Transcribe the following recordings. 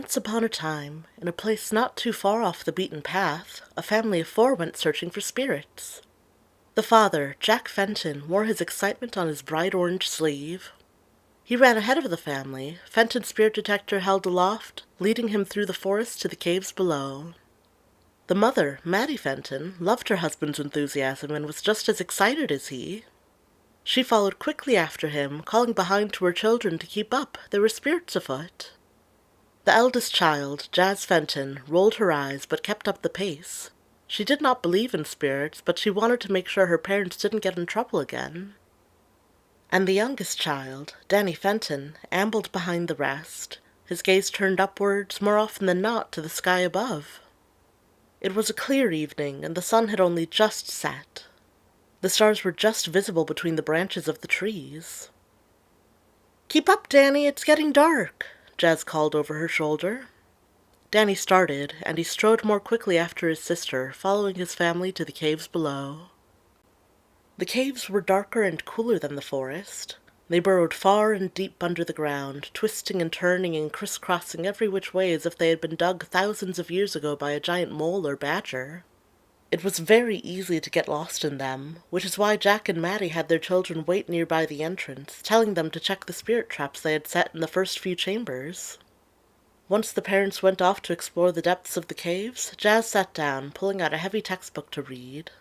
Once upon a time, in a place not too far off the beaten path, a family of 4 went searching for spirits. The father, Jack Fenton, wore his excitement on his bright orange sleeve. He ran ahead of the family, Fenton's spirit detector held aloft, leading him through the forest to the caves below. The mother, Mattie Fenton, loved her husband's enthusiasm and was just as excited as he. She followed quickly after him, calling behind to her children to keep up. There were spirits afoot. The eldest child, Jazz Fenton, rolled her eyes but kept up the pace. She did not believe in spirits, but she wanted to make sure her parents didn't get in trouble again. And the youngest child, Danny Fenton, ambled behind the rest, his gaze turned upwards, more often than not, to the sky above. It was a clear evening, and the sun had only just set. The stars were just visible between the branches of the trees. "Keep up, Danny, it's getting dark," Jazz called over her shoulder. Danny started, and he strode more quickly after his sister, following his family to the caves below. The caves were darker and cooler than the forest. They burrowed far and deep under the ground, twisting and turning and crisscrossing every which way as if they had been dug thousands of years ago by a giant mole or badger. It was very easy to get lost in them, which is why Jack and Mattie had their children wait nearby the entrance, telling them to check the spirit traps they had set in the first few chambers. Once the parents went off to explore the depths of the caves, Jazz sat down, pulling out a heavy textbook to read.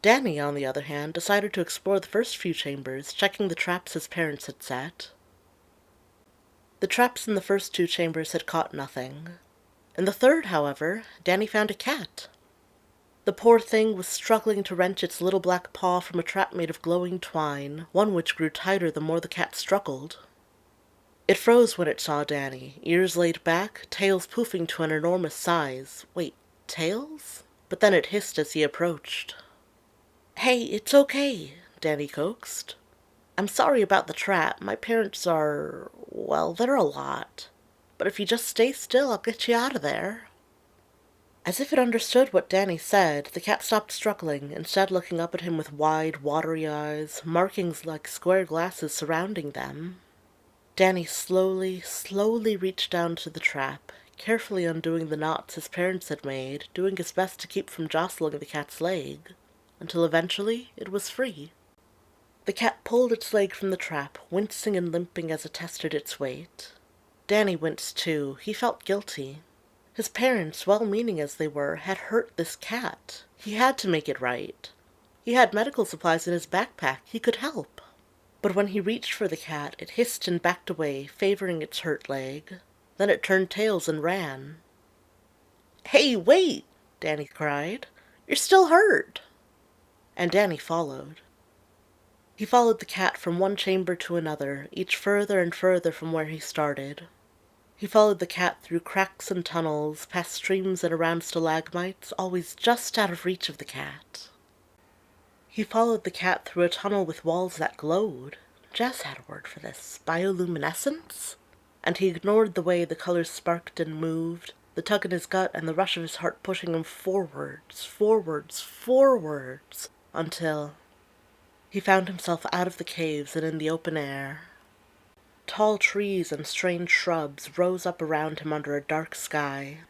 Danny, on the other hand, decided to explore the first few chambers, checking the traps his parents had set. The traps in the first 2 chambers had caught nothing. In the third, however, Danny found a cat. The poor thing was struggling to wrench its little black paw from a trap made of glowing twine, one which grew tighter the more the cat struggled. It froze when it saw Danny, ears laid back, tails poofing to an enormous size. Wait, tails? But then it hissed as he approached. "Hey, it's okay," Danny coaxed. "I'm sorry about the trap. My parents are, well, they're a lot. But if you just stay still, I'll get you out of there." As if it understood what Danny said, the cat stopped struggling, instead looking up at him with wide, watery eyes, markings like square glasses surrounding them. Danny slowly reached down to the trap, carefully undoing the knots his parents had made, doing his best to keep from jostling the cat's leg, until eventually it was free. The cat pulled its leg from the trap, wincing and limping as it tested its weight. Danny winced too. He felt guilty. His parents, well-meaning as they were, had hurt this cat. He had to make it right. He had medical supplies in his backpack. He could help. But when he reached for the cat, it hissed and backed away, favoring its hurt leg. Then it turned tails and ran. "Hey, wait!" Danny cried. "You're still hurt!" And Danny followed. He followed the cat from one chamber to another, each further and further from where he started. He followed the cat through cracks and tunnels, past streams and around stalagmites, always just out of reach of the cat. He followed the cat through a tunnel with walls that glowed. Jess had a word for this. Bioluminescence? And he ignored the way the colors sparked and moved, the tug in his gut and the rush of his heart pushing him forwards, until he found himself out of the caves and in the open air. Tall trees and strange shrubs rose up around him under a dark sky.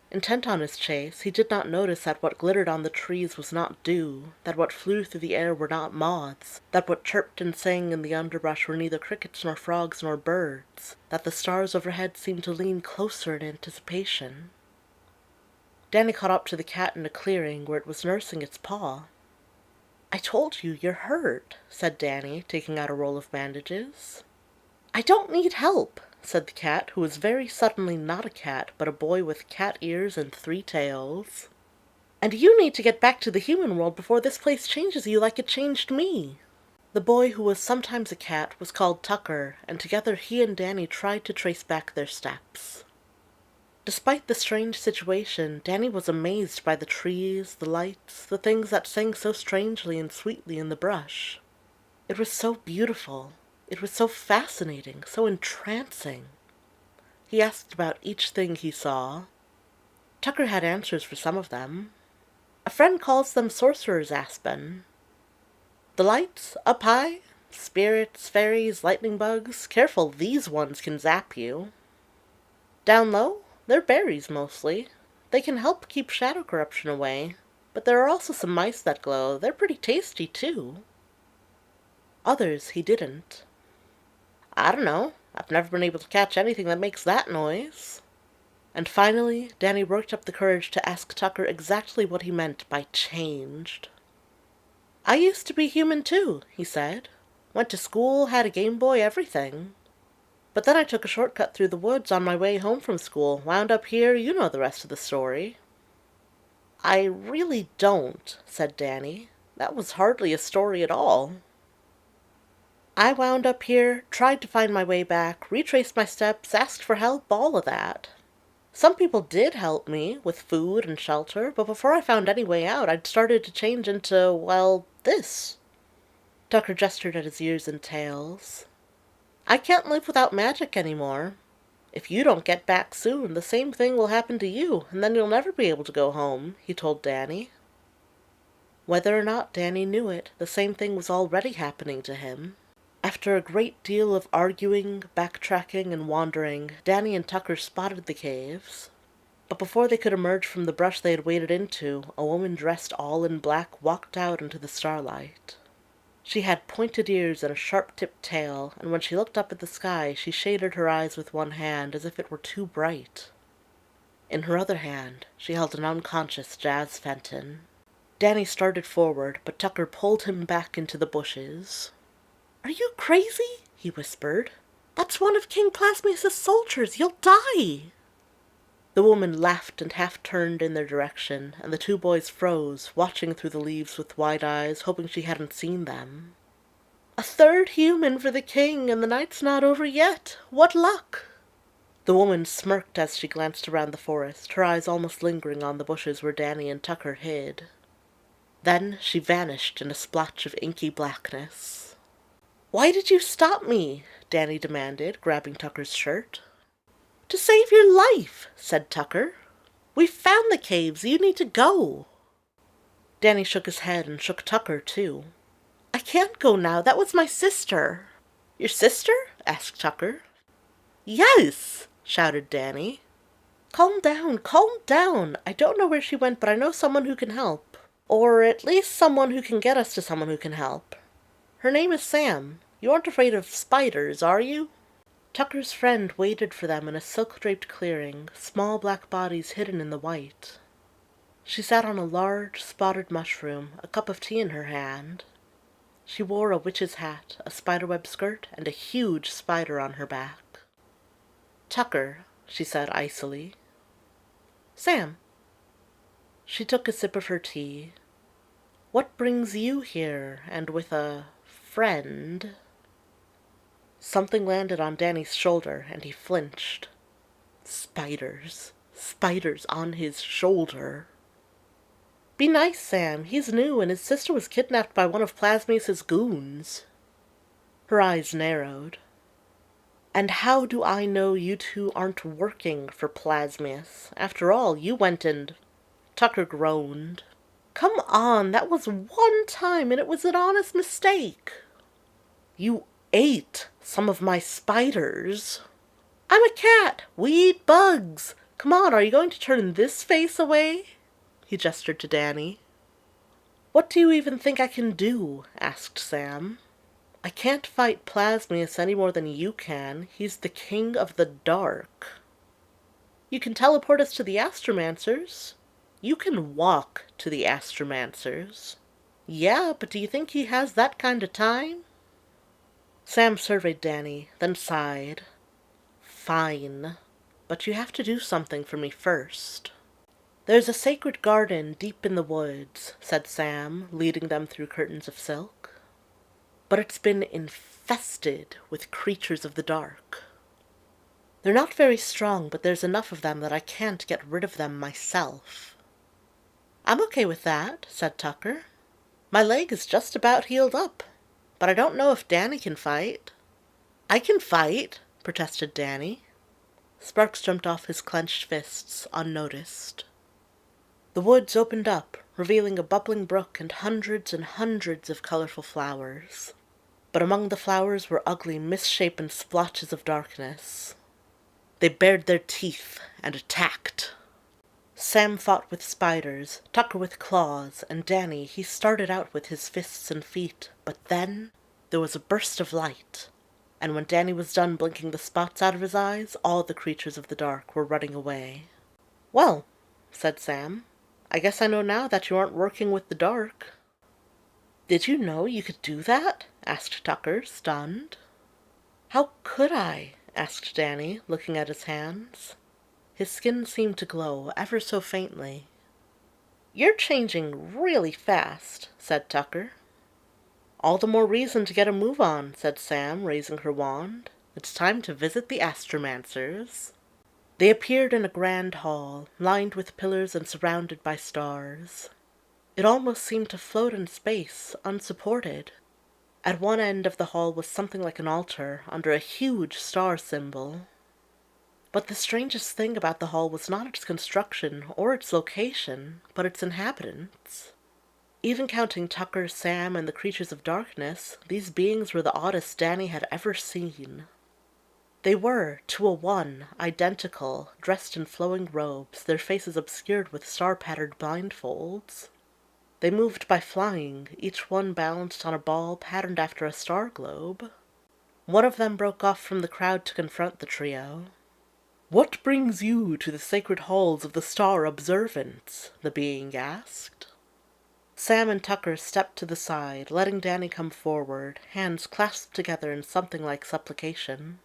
Intent on his chase, he did not notice that what glittered on the trees was not dew, that what flew through the air were not moths, that what chirped and sang in the underbrush were neither crickets nor frogs nor birds, that the stars overhead seemed to lean closer in anticipation. Danny caught up to the cat in a clearing where it was nursing its paw. "I told you, you're hurt," said Danny, taking out a roll of bandages. "I don't need help," said the cat, who was very suddenly not a cat, but a boy with cat ears and 3 tails. "And you need to get back to the human world before this place changes you like it changed me." The boy, who was sometimes a cat, was called Tucker, and together he and Danny tried to trace back their steps. Despite the strange situation, Danny was amazed by the trees, the lights, the things that sang so strangely and sweetly in the brush. It was so beautiful. It was so fascinating, so entrancing. He asked about each thing he saw. Tucker had answers for some of them. "A friend calls them sorcerer's aspen." "The lights, up high? Spirits, fairies, lightning bugs. Careful, these ones can zap you." Down low, they're berries mostly. They can help keep shadow corruption away. But there are also some mice that glow. They're pretty tasty, too. Others he didn't. I don't know. I've never been able to catch anything that makes that noise. And finally, Danny worked up the courage to ask Tucker exactly what he meant by changed. I used to be human too, he said. Went to school, had a Game Boy, everything. But then I took a shortcut through the woods on my way home from school, wound up here, you know the rest of the story. I really don't, said Danny. That was hardly a story at all. I wound up here, tried to find my way back, retraced my steps, asked for help, all of that. Some people did help me with food and shelter, but before I found any way out, I'd started to change into, well, this. Tucker gestured at his ears and tails. I can't live without magic anymore. If you don't get back soon, the same thing will happen to you, and then you'll never be able to go home, he told Danny. Whether or not Danny knew it, the same thing was already happening to him. After a great deal of arguing, backtracking, and wandering, Danny and Tucker spotted the caves. But before they could emerge from the brush they had waded into, a woman dressed all in black walked out into the starlight. She had pointed ears and a sharp-tipped tail, and when she looked up at the sky, she shaded her eyes with one hand as if it were too bright. In her other hand, she held an unconscious Jazz Fenton. Danny started forward, but Tucker pulled him back into the bushes. "Are you crazy?" he whispered. "That's one of King Plasmus' soldiers. You'll die!" The woman laughed and half turned in their direction, and the two boys froze, watching through the leaves with wide eyes, hoping she hadn't seen them. "A third human for the king, and the night's not over yet. What luck!" The woman smirked as she glanced around the forest, her eyes almost lingering on the bushes where Danny and Tucker hid. Then she vanished in a splotch of inky blackness. "Why did you stop me?" Danny demanded, grabbing Tucker's shirt. "To save your life," said Tucker. "We've found the caves. You need to go." Danny shook his head and shook Tucker, too. "I can't go now. That was my sister." "Your sister?" asked Tucker. "Yes," shouted Danny. Calm down. I don't know where she went, but I know someone who can help. Or at least someone who can get us to someone who can help. Her name is Sam. You aren't afraid of spiders, are you?" Tucker's friend waited for them in a silk-draped clearing, small black bodies hidden in the white. She sat on a large, spotted mushroom, a cup of tea in her hand. She wore a witch's hat, a spiderweb skirt, and a huge spider on her back. "Tucker," she said icily. "Sam." She took a sip of her tea. "What brings you here, and with a friend?" Something landed on Danny's shoulder, and he flinched. Spiders. Spiders on his shoulder. "Be nice, Sam. He's new, and his sister was kidnapped by one of Plasmus's goons." Her eyes narrowed. "And how do I know you two aren't working for Plasmus? After all, you went and—" Tucker groaned. "Come on, that was one time, and it was an honest mistake." "You ate some of my spiders." "I'm a cat. We eat bugs. Come on, are you going to turn this face away?" He gestured to Danny. "What do you even think I can do?" asked Sam. "I can't fight Plasmus any more than you can. He's the king of the dark." "You can teleport us to the Astromancers." "You can walk to the Astromancers." "Yeah, but do you think he has that kind of time?" Sam surveyed Danny, then sighed. "Fine, but you have to do something for me first." "There's a sacred garden deep in the woods," said Sam, leading them through curtains of silk. "But it's been infested with creatures of the dark. They're not very strong, but there's enough of them that I can't get rid of them myself." "I'm okay with that," said Tucker. "My leg is just about healed up. But I don't know if Danny can fight." "I can fight," protested Danny. Sparks jumped off his clenched fists, unnoticed. The woods opened up, revealing a bubbling brook and hundreds of colorful flowers. But among the flowers were ugly, misshapen splotches of darkness. They bared their teeth and attacked. Sam fought with spiders, Tucker with claws, and Danny, he started out with his fists and feet. But then there was a burst of light, and when Danny was done blinking the spots out of his eyes, all the creatures of the dark were running away. "Well," said Sam, "I guess I know now that you aren't working with the dark." "Did you know you could do that?" asked Tucker, stunned. "How could I?" asked Danny, looking at his hands. His skin seemed to glow ever so faintly. "You're changing really fast," said Tucker. "All the more reason to get a move on," said Sam, raising her wand. "It's time to visit the Astromancers." They appeared in a grand hall, lined with pillars and surrounded by stars. It almost seemed to float in space, unsupported. At one end of the hall was something like an altar, under a huge star symbol. But the strangest thing about the hall was not its construction or its location, but its inhabitants. Even counting Tucker, Sam, and the creatures of darkness, these beings were the oddest Danny had ever seen. They were, to a one, identical, dressed in flowing robes, their faces obscured with star-patterned blindfolds. They moved by flying, each one balanced on a ball patterned after a star globe. One of them broke off from the crowd to confront the trio. "What brings you to the sacred halls of the Star Observance?" the being asked. Sam and Tucker stepped to the side, letting Danny come forward, hands clasped together in something like supplication.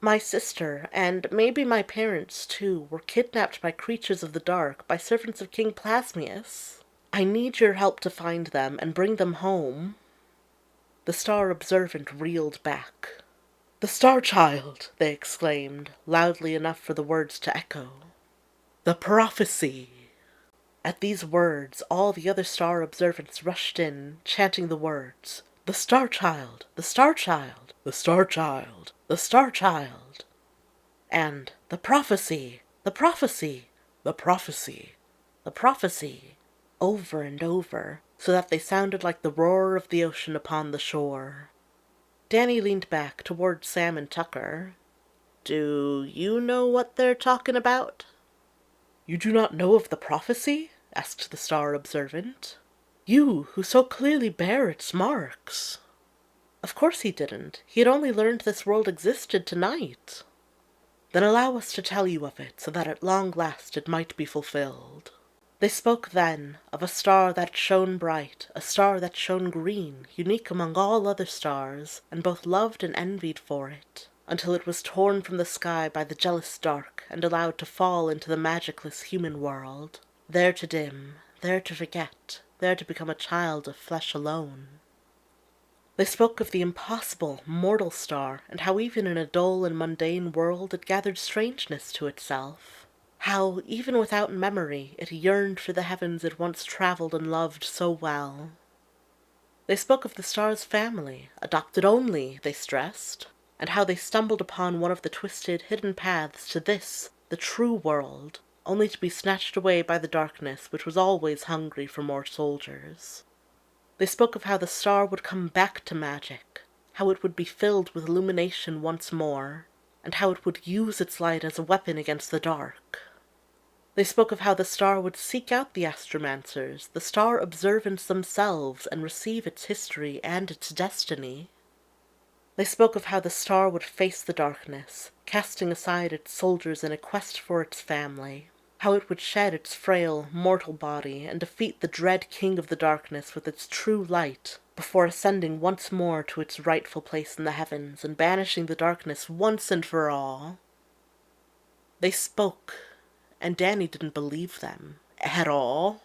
"My sister, and maybe my parents too, were kidnapped by creatures of the dark, by servants of King Plasmus. I need your help to find them and bring them home." The Star Observant reeled back. "The Star Child!" they exclaimed, loudly enough for the words to echo. "The prophecy!" At these words, all the other Star Observants rushed in, chanting the words, "The Star Child! The Star Child! The Star Child! The Star Child!" And "The prophecy! The prophecy! The prophecy! The prophecy!" over and over, so that they sounded like the roar of the ocean upon the shore. Danny leaned back toward Sam and Tucker. "Do you know what they're talking about?" "You do not know of the prophecy?" asked the Star Observant. "You, who so clearly bear its marks." Of course he didn't. He had only learned this world existed tonight. "Then allow us to tell you of it, so that at long last it might be fulfilled." They spoke then of a star that shone bright, a star that shone green, unique among all other stars, and both loved and envied for it, until it was torn from the sky by the jealous dark and allowed to fall into the magicless human world, there to dim, there to forget, there to become a child of flesh alone. They spoke of the impossible, mortal star, and how even in a dull and mundane world it gathered strangeness to itself. How, even without memory, it yearned for the heavens it once traveled and loved so well. They spoke of the star's family, adopted only, they stressed, and how they stumbled upon one of the twisted, hidden paths to this, the true world, only to be snatched away by the darkness which was always hungry for more soldiers. They spoke of how the star would come back to magic, how it would be filled with illumination once more, and how it would use its light as a weapon against the dark. They spoke of how the star would seek out the Astromancers, the Star Observants themselves, and receive its history and its destiny. They spoke of how the star would face the darkness, casting aside its soldiers in a quest for its family, how it would shed its frail, mortal body and defeat the dread king of the darkness with its true light, before ascending once more to its rightful place in the heavens and banishing the darkness once and for all. They spoke, and Danny didn't believe them. At all.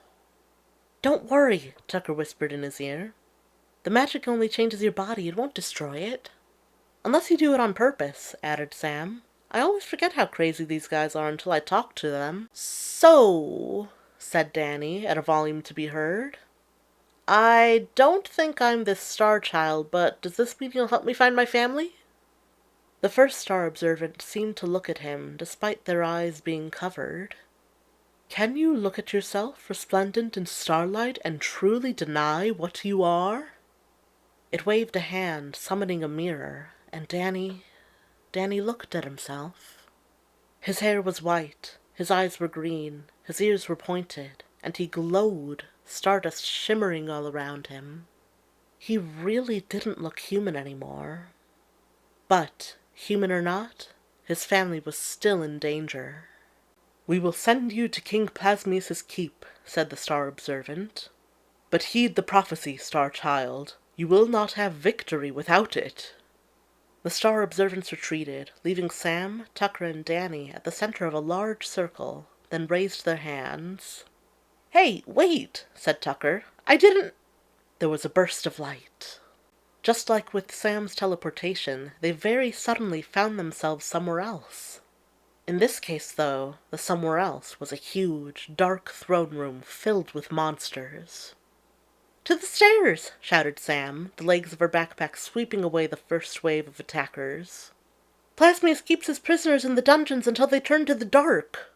"Don't worry," Tucker whispered in his ear. "The magic only changes your body, it won't destroy it." "Unless you do it on purpose," added Sam. "I always forget how crazy these guys are until I talk to them." "So," said Danny, at a volume to be heard, "I don't think I'm this star child, but does this mean you'll help me find my family?" The first Star Observant seemed to look at him, despite their eyes being covered. "Can you look at yourself, resplendent in starlight, and truly deny what you are?" It waved a hand, summoning a mirror, and Danny looked at himself. His hair was white, his eyes were green, his ears were pointed, and he glowed, stardust shimmering all around him. He really didn't look human anymore. But, human or not, his family was still in danger. "We will send you to King Plasmus's keep," said the Star Observant. "But heed the prophecy, Star Child. You will not have victory without it." The Star Observants retreated, leaving Sam, Tucker, and Danny at the center of a large circle, then raised their hands. "Hey, wait," said Tucker. "I didn't—" There was a burst of light. Just like with Sam's teleportation, they very suddenly found themselves somewhere else. In this case, though, the somewhere else was a huge, dark throne room filled with monsters. "To the stairs!" shouted Sam, the legs of her backpack sweeping away the first wave of attackers. "Plasmus keeps his prisoners in the dungeons until they turn to the dark."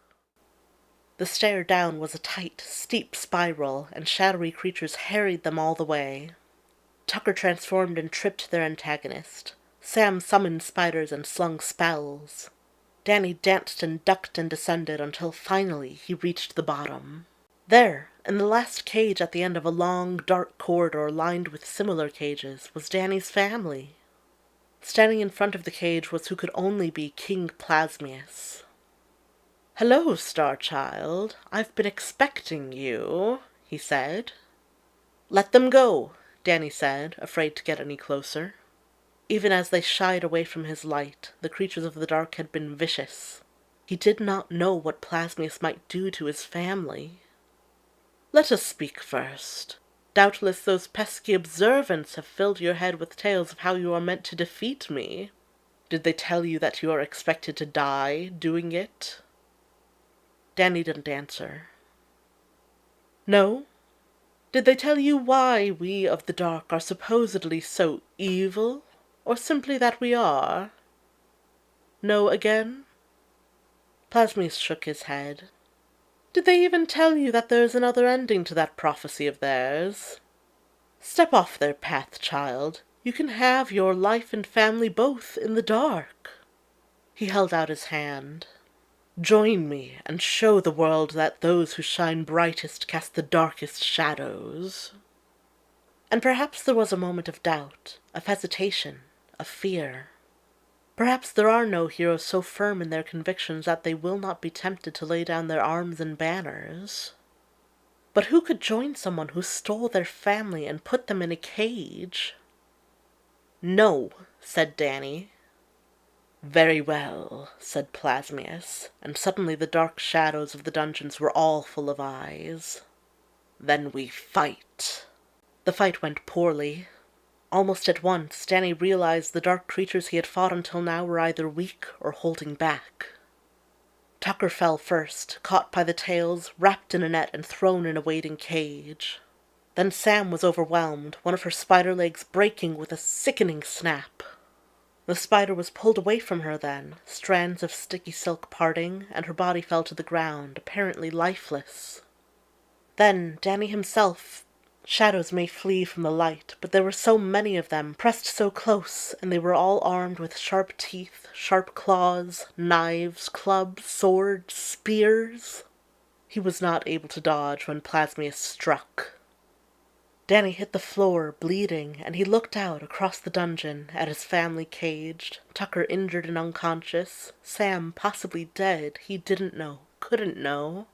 The stair down was a tight, steep spiral, and shadowy creatures harried them all the way. Tucker transformed and tripped their antagonist. Sam summoned spiders and slung spells. Danny danced and ducked and descended until finally he reached the bottom. There, in the last cage at the end of a long, dark corridor lined with similar cages, was Danny's family. Standing in front of the cage was who could only be King Plasmus. "Hello, Star Child. I've been expecting you," he said. "Let them go," Danny said, afraid to get any closer. Even as they shied away from his light, the creatures of the dark had been vicious. He did not know what Plasmus might do to his family. "Let us speak first. Doubtless those pesky observants have filled your head with tales of how you are meant to defeat me. Did they tell you that you are expected to die doing it?" Danny didn't answer. "No? Did they tell you why we of the dark are supposedly so evil, or simply that we are?" "No again?" Plasmus shook his head. "Did they even tell you that there is another ending to that prophecy of theirs? Step off their path, child. You can have your life and family both in the dark." He held out his hand. "Join me and show the world that those who shine brightest cast the darkest shadows." And perhaps there was a moment of doubt, of hesitation, of fear. Perhaps there are no heroes so firm in their convictions that they will not be tempted to lay down their arms and banners. But who could join someone who stole their family and put them in a cage? "No," said Danny. "Very well," said Plasmus, and suddenly the dark shadows of the dungeons were all full of eyes. "Then we fight." The fight went poorly. Almost at once, Danny realized the dark creatures he had fought until now were either weak or holding back. Tucker fell first, caught by the tails, wrapped in a net and thrown in a waiting cage. Then Sam was overwhelmed, one of her spider legs breaking with a sickening snap. The spider was pulled away from her then, strands of sticky silk parting, and her body fell to the ground, apparently lifeless. Then Danny himself. Shadows may flee from the light, but there were so many of them, pressed so close, and they were all armed with sharp teeth, sharp claws, knives, clubs, swords, spears. He was not able to dodge when Plasmus struck. Danny hit the floor, bleeding, and he looked out across the dungeon at his family caged, Tucker injured and unconscious, Sam possibly dead. He didn't know, couldn't know.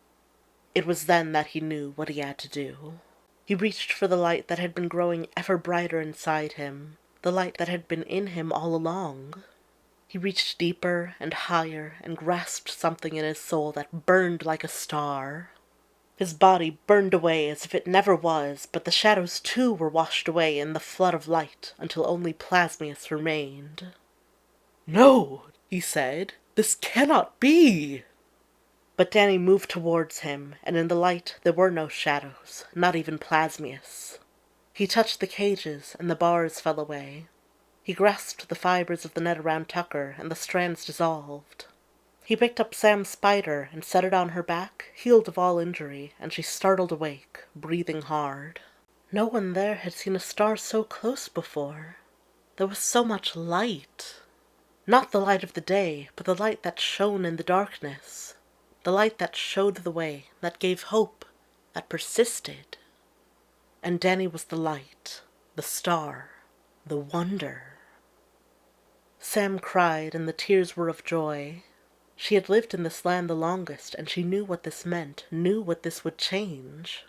It was then that he knew what he had to do. He reached for the light that had been growing ever brighter inside him, the light that had been in him all along. He reached deeper and higher and grasped something in his soul that burned like a star. His body burned away as if it never was, but the shadows too were washed away in the flood of light until only Plasmus remained. "No," he said, "this cannot be." But Danny moved towards him, and in the light there were no shadows, not even Plasmus. He touched the cages, and the bars fell away. He grasped the fibers of the net around Tucker, and the strands dissolved. He picked up Sam's spider and set it on her back, healed of all injury, and she startled awake, breathing hard. No one there had seen a star so close before. There was so much light. Not the light of the day, but the light that shone in the darkness. The light that showed the way, that gave hope, that persisted. And Danny was the light, the star, the wonder. Sam cried, and the tears were of joy. She had lived in this land the longest, and she knew what this meant, knew what this would change.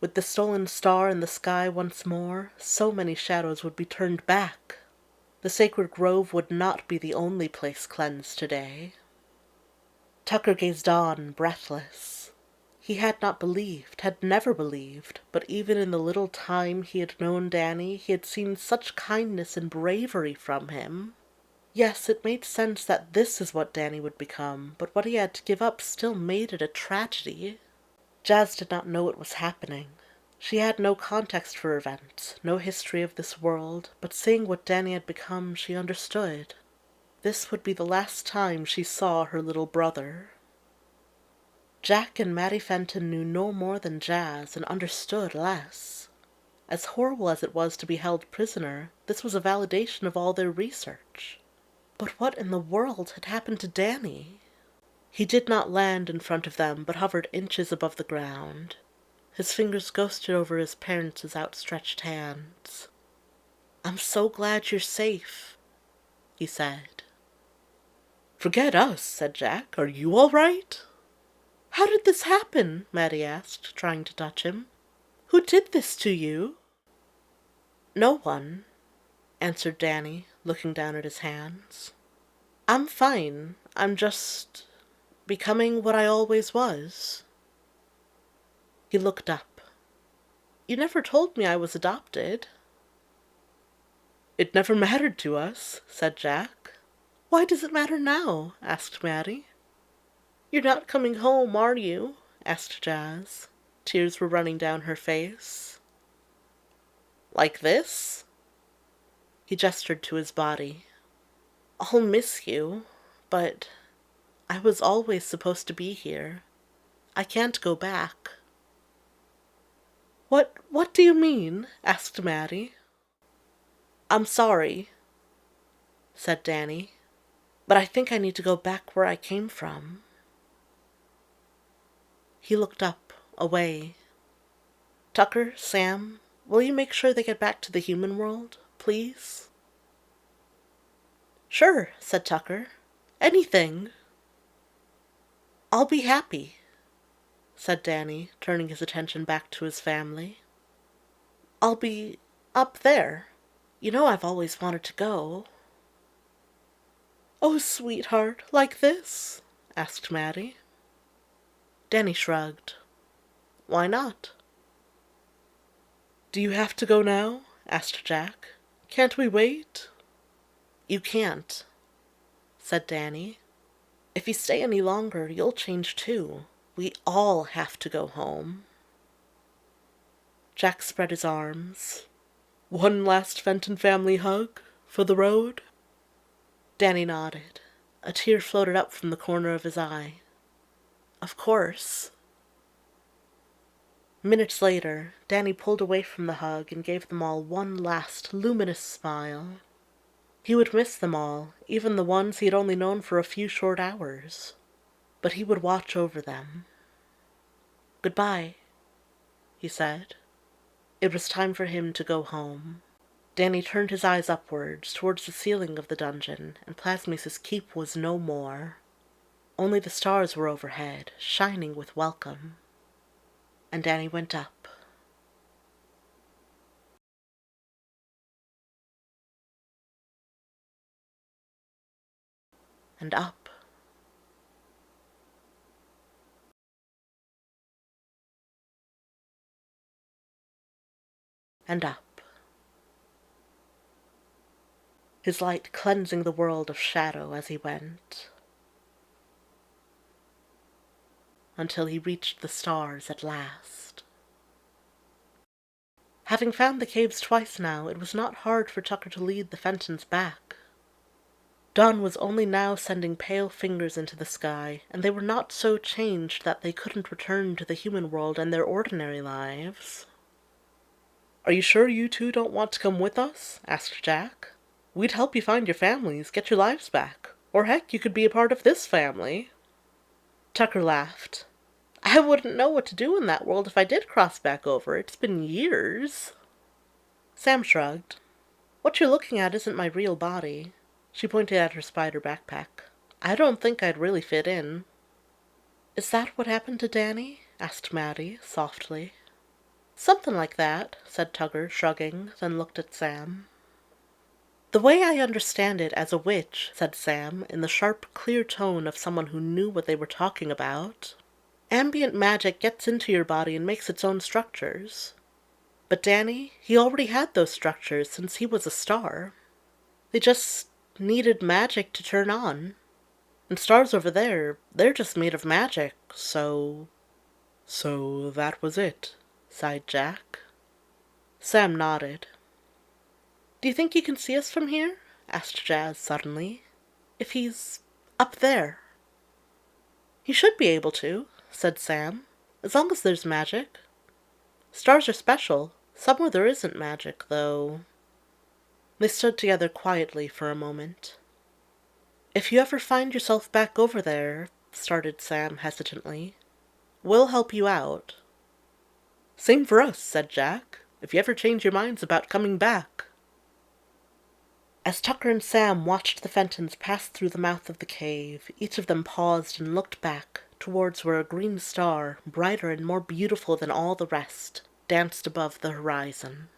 With the stolen star in the sky once more, so many shadows would be turned back. The sacred grove would not be the only place cleansed today. Tucker gazed on, breathless. He had not believed, had never believed, but even in the little time he had known Danny, he had seen such kindness and bravery from him. Yes, it made sense that this is what Danny would become, but what he had to give up still made it a tragedy. Jazz did not know what was happening. She had no context for events, no history of this world, but seeing what Danny had become, she understood. This would be the last time she saw her little brother. Jack and Mattie Fenton knew no more than Jazz and understood less. As horrible as it was to be held prisoner, this was a validation of all their research. But what in the world had happened to Danny? He did not land in front of them, but hovered inches above the ground. His fingers ghosted over his parents' outstretched hands. "I'm so glad you're safe," he said. "Forget us," said Jack. "Are you all right?" "How did this happen?" Mattie asked, trying to touch him. "Who did this to you?" "No one," answered Danny, looking down at his hands. "I'm fine. I'm just becoming what I always was." He looked up. "You never told me I was adopted." "It never mattered to us," said Jack. "Why does it matter now?" asked Mattie. "You're not coming home, are you?" asked Jazz. Tears were running down her face. "Like this?" He gestured to his body. "I'll miss you, but I was always supposed to be here. I can't go back." What do you mean?" asked Mattie. "I'm sorry," said Danny, "but I think I need to go back where I came from." He looked up, away. "Tucker, Sam, will you make sure they get back to the human world, please?" "Sure," said Tucker. "Anything." "I'll be happy," said Danny, turning his attention back to his family. "I'll be up there. You know I've always wanted to go." "Oh, sweetheart, like this?" asked Mattie. Danny shrugged. "Why not?" "Do you have to go now?" asked Jack. "Can't we wait?" "You can't," said Danny. "If you stay any longer, you'll change too. We all have to go home." Jack spread his arms. "One last Fenton family hug for the road?" Danny nodded. A tear floated up from the corner of his eye. "Of course." Minutes later, Danny pulled away from the hug and gave them all one last luminous smile. He would miss them all, even the ones he had only known for a few short hours. But he would watch over them. "Goodbye," he said. It was time for him to go home. Danny turned his eyes upwards, towards the ceiling of the dungeon, and Plasmus's keep was no more. Only the stars were overhead, shining with welcome. And Danny went up. And up. And up. His light cleansing the world of shadow as he went, until he reached the stars at last. Having found the caves twice now, it was not hard for Tucker to lead the Fentons back. Dawn was only now sending pale fingers into the sky, and they were not so changed that they couldn't return to the human world and their ordinary lives. "Are you sure you two don't want to come with us?" asked Jack. We'd help you find your families, get your lives back. Or heck, you could be a part of this family. Tucker laughed. I wouldn't know what to do in that world if I did cross back over. It's been years. Sam shrugged. What you're looking at isn't my real body. She pointed at her spider backpack. I don't think I'd really fit in. Is that what happened to Danny? Asked Maddie, softly. Something like that, said Tugger, shrugging, then looked at Sam. The way I understand it as a witch, said Sam, in the sharp, clear tone of someone who knew what they were talking about, ambient magic gets into your body and makes its own structures. But Danny, he already had those structures since he was a star. They just needed magic to turn on. And stars over there, they're just made of magic, so... So that was it, sighed Jack. Sam nodded. Do you think you can see us from here? Asked Jazz suddenly. If he's up there. He should be able to, said Sam, as long as there's magic. Stars are special. Somewhere there isn't magic, though. They stood together quietly for a moment. If you ever find yourself back over there, started Sam hesitantly, we'll help you out. Same for us, said Jack, if you ever change your minds about coming back. As Tucker and Sam watched the Fentons pass through the mouth of the cave, each of them paused and looked back, towards where a green star, brighter and more beautiful than all the rest, danced above the horizon.